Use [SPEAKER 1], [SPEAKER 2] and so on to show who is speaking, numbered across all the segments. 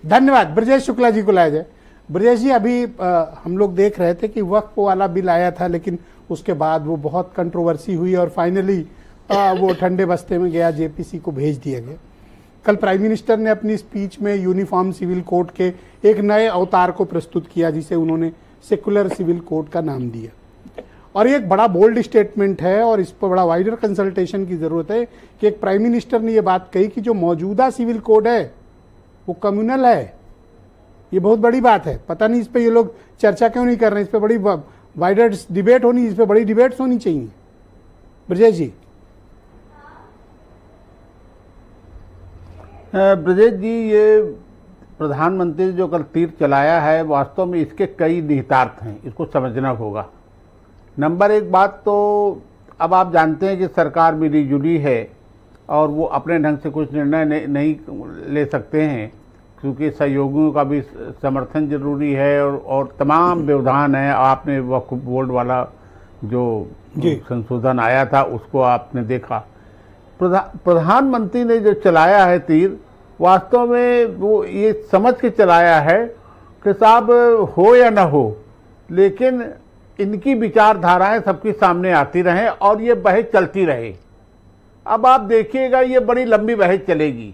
[SPEAKER 1] धन्यवाद। ब्रजेश शुक्ला जी को लाया जाए। ब्रजेश जी, अभी हम लोग देख रहे थे कि वक्फ वाला बिल आया था, लेकिन उसके बाद वो बहुत कंट्रोवर्सी हुई और फाइनली वो ठंडे बस्ते में गया, जेपीसी को भेज दिया गया। कल प्राइम मिनिस्टर ने अपनी स्पीच में यूनिफॉर्म सिविल कोड के एक नए अवतार को प्रस्तुत किया, जिसे उन्होंने सेकुलर सिविल कोड का नाम दिया। और ये एक बड़ा बोल्ड स्टेटमेंट है और इस पर बड़ा वाइडर कंसल्टेशन की जरूरत है कि एक प्राइम मिनिस्टर ने ये बात कही कि जो मौजूदा सिविल कोड है वो कम्युनल है। ये बहुत बड़ी बात है। पता नहीं इस पे ये लोग चर्चा क्यों नहीं कर रहे हैं। इस पे बड़ी वाइडर डिबेट होनी, इस पे बड़ी डिबेट्स होनी चाहिए। ब्रजेश जी।
[SPEAKER 2] ब्रजेश जी, ये प्रधानमंत्री जो कल तीर चलाया है, वास्तव में इसके कई निहितार्थ हैं, इसको समझना होगा। नंबर एक बात तो अब आप जानते हैं कि सरकार मिली जुली है और वो अपने ढंग से कुछ निर्णय नहीं ले सकते हैं, क्योंकि सहयोगियों का भी समर्थन जरूरी है और तमाम व्यवधान है। आपने वक्फ बोर्ड वाला जो संशोधन आया था उसको आपने देखा। प्रधानमंत्री ने जो चलाया है तीर, वास्तव में वो ये समझ के चलाया है कि साहब हो या ना हो, लेकिन इनकी विचारधाराएं सबके सामने आती रहें और ये बहस चलती रहे। अब आप देखिएगा, ये बड़ी लंबी बहस चलेगी।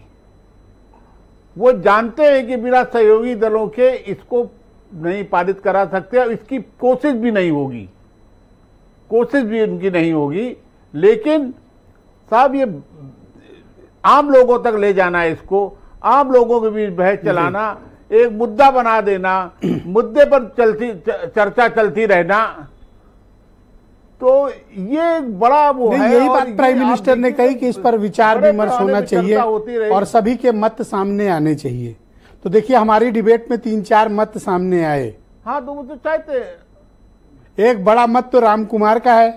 [SPEAKER 2] वो जानते हैं कि बिना सहयोगी दलों के इसको नहीं पारित करा सकते और इसकी कोशिश भी नहीं होगी, कोशिश भी उनकी नहीं होगी। लेकिन साहब, ये आम लोगों तक ले जाना है, इसको आम लोगों के बीच बहस चलाना, एक मुद्दा बना देना, मुद्दे पर चर्चा चलती रहना, तो ये एक बड़ा वो है।
[SPEAKER 1] यही बात प्राइम मिनिस्टर ने कही कि इस पर विचार विमर्श होना चाहिए और सभी के मत सामने आने चाहिए। तो देखिए, हमारी डिबेट में 3-4 मत सामने आए।
[SPEAKER 2] हाँ, तो वो तो चाहते।
[SPEAKER 1] एक बड़ा मत तो राम कुमार का है,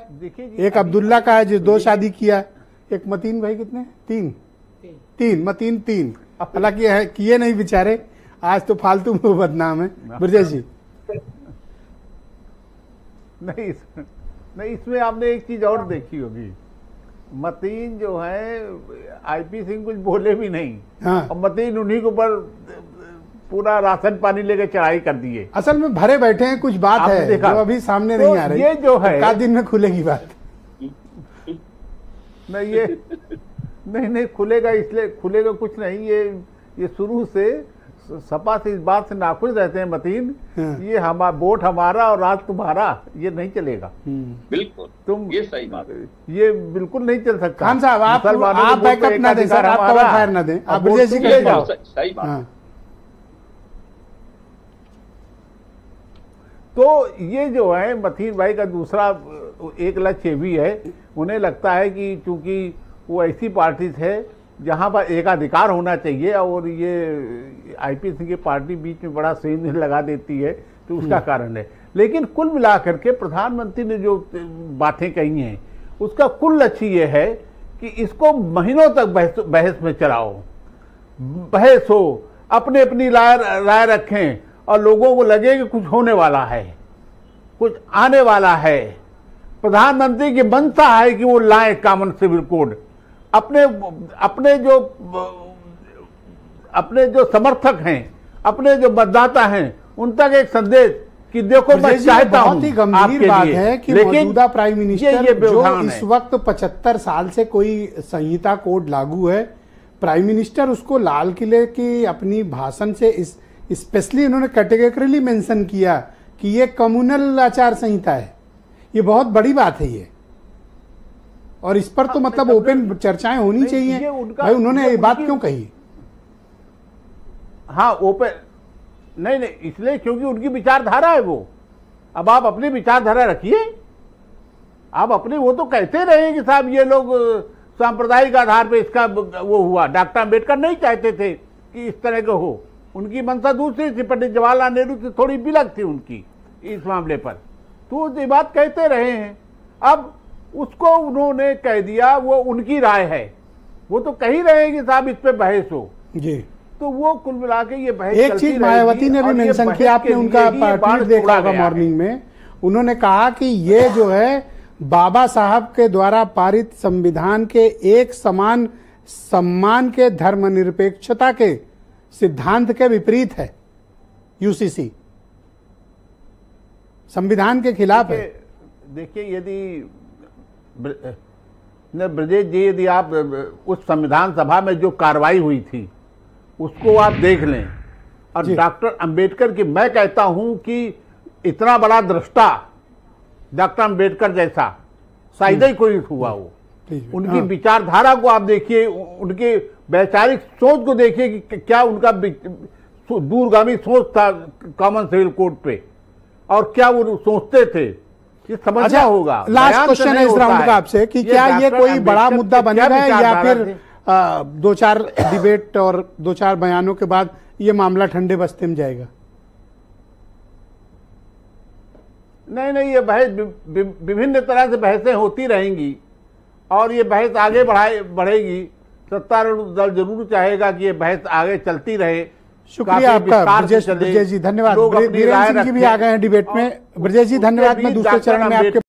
[SPEAKER 1] एक अब्दुल्ला का है जिस 2 शादी किया, एक मतीन भाई कितने 3 मतीन 3, हालांकि किए नहीं बेचारे, आज तो फालतू में बदनाम है। ब्रजेश जी।
[SPEAKER 2] नहीं, इसमें आपने एक चीज और देखी होगी, मतीन जो है आईपी सिंह कुछ बोले भी नहीं।
[SPEAKER 1] हाँ।
[SPEAKER 2] और मतीन उन्हीं के ऊपर पूरा राशन पानी लेकर चढ़ाई कर दिए।
[SPEAKER 1] असल में भरे बैठे हैं, कुछ बात है जो अभी सामने नहीं आ रही।
[SPEAKER 2] ये जो है
[SPEAKER 1] का दिन में खुलेगी बात।
[SPEAKER 2] नहीं, ये नहीं खुलेगा, इसलिए खुलेगा कुछ नहीं। ये शुरू से सपा से इस बात से नाखुश रहते हैं मतीन। ये वोट हमारा और राज तुम्हारा, ये नहीं चलेगा।
[SPEAKER 3] बिल्कुल, तुम ये सही बात है,
[SPEAKER 2] ये बिल्कुल नहीं चल सकता।
[SPEAKER 1] खान साहब, आप बैकअप ना दें सर, आप कवर फायर ना दें, आप ब्रजेश जी के जाओ।
[SPEAKER 3] सही बात।
[SPEAKER 2] तो ये जो है मतीन भाई का दूसरा एक लक्ष्य भी है। उन्हें लगता है कि चूंकि वो ऐसी पार्टी है जहां पर एकाधिकार होना चाहिए और ये आईपी सिंह की पार्टी बीच में बड़ा सेंध लगा देती है, तो उसका कारण है। लेकिन कुल मिलाकर के प्रधानमंत्री ने जो बातें कही हैं, उसका कुल लक्ष्य ये है कि इसको महीनों तक बहस में चलाओ, बहस हो, अपने अपनी राय रखें और लोगों को लगे कि कुछ होने वाला है, कुछ आने वाला है। प्रधानमंत्री की मंशा है कि वो लाए कॉमन सिविल कोड। अपने जो समर्थक हैं, अपने जो मतदाता हैं, उन तक एक संदेश कि देखो मैं चाहता हूं।
[SPEAKER 1] बहुत ही गंभीर बात है कि मौजूदा प्राइम मिनिस्टर जो इस वक्त 75 साल से कोई संहिता कोड लागू है, प्राइम मिनिस्टर उसको लाल किले की अपनी भाषण से स्पेशली उन्होंने कैटेगरिकली मेंशन किया कि ये कम्युनल आचार संहिता है। ये बहुत बड़ी बात है ये, और इस पर तो मतलब ओपन चर्चाएं होनी चाहिए। भाई उन्होंने ये बात क्यों कही?
[SPEAKER 2] हाँ, ओपन नहीं, इसलिए क्योंकि उनकी विचारधारा है वो। अब आप अपनी विचारधारा रखिए, आप अपनी, वो तो कहते रहे कि साहब ये लोग सांप्रदायिक आधार पे इसका वो हुआ। डॉक्टर अम्बेडकर नहीं चाहते थे कि इस तरह का हो, उनकी मंशा दूसरी थी। पंडित जवाहरलाल नेहरू से थोड़ी बिलक थी उनकी इस मामले पर, तो ये बात कहते रहे हैं। अब उसको उन्होंने कह दिया, वो उनकी राय है, वो तो कह ही रहे हैं कि साहब इस पे बहस हो जी। तो वो कुल मिला के ये बहस।
[SPEAKER 1] एक चीज मायावती ने भी मेंशन किया, आपने उनका ट्वीट देखा होगा मॉर्निंग में, उन्होंने कहा कि ये जो है बाबा साहब के द्वारा पारित संविधान के एक समान सम्मान के, धर्मनिरपेक्षता के सिद्धांत के विपरीत है। यूसीसी संविधान के खिलाफ है।
[SPEAKER 2] देखिए यदि ब्रजेश जी, यदि आप उस संविधान सभा में जो कार्रवाई हुई थी उसको आप देख लें, और डॉक्टर अंबेडकर की, मैं कहता हूं कि इतना बड़ा दृष्टा डॉक्टर अंबेडकर जैसा शायद ही कोई हुआ हो। उनकी विचारधारा को आप देखिए, उनके वैचारिक सोच को देखिए कि क्या उनका दूरगामी सोच था कॉमन सिविल कोड पे, और क्या वो सोचते थे, ये समझना होगा।
[SPEAKER 1] लास्ट क्वेश्चन है इस राउंड का आपसे कि क्या ये कोई बड़ा मुद्दा बनेगा या फिर 2-4 डिबेट और 2-4 बयानों के बाद ये मामला ठंडे बस्ते में जाएगा?
[SPEAKER 2] नहीं, ये बहस विभिन्न तरह से बहसें होती रहेंगी और ये बहस आगे बढ़ेगी। सत्तारूढ़ दल जरूर चाहेगा कि ये बहस आगे चलती रहे।
[SPEAKER 1] शुक्रिया आपका ब्रजेश जी, धन्यवाद। वीरेंद्र सिंह जी भी आ गए हैं डिबेट में। ब्रजेश जी धन्यवाद। मैं दूसरे चरण में आपके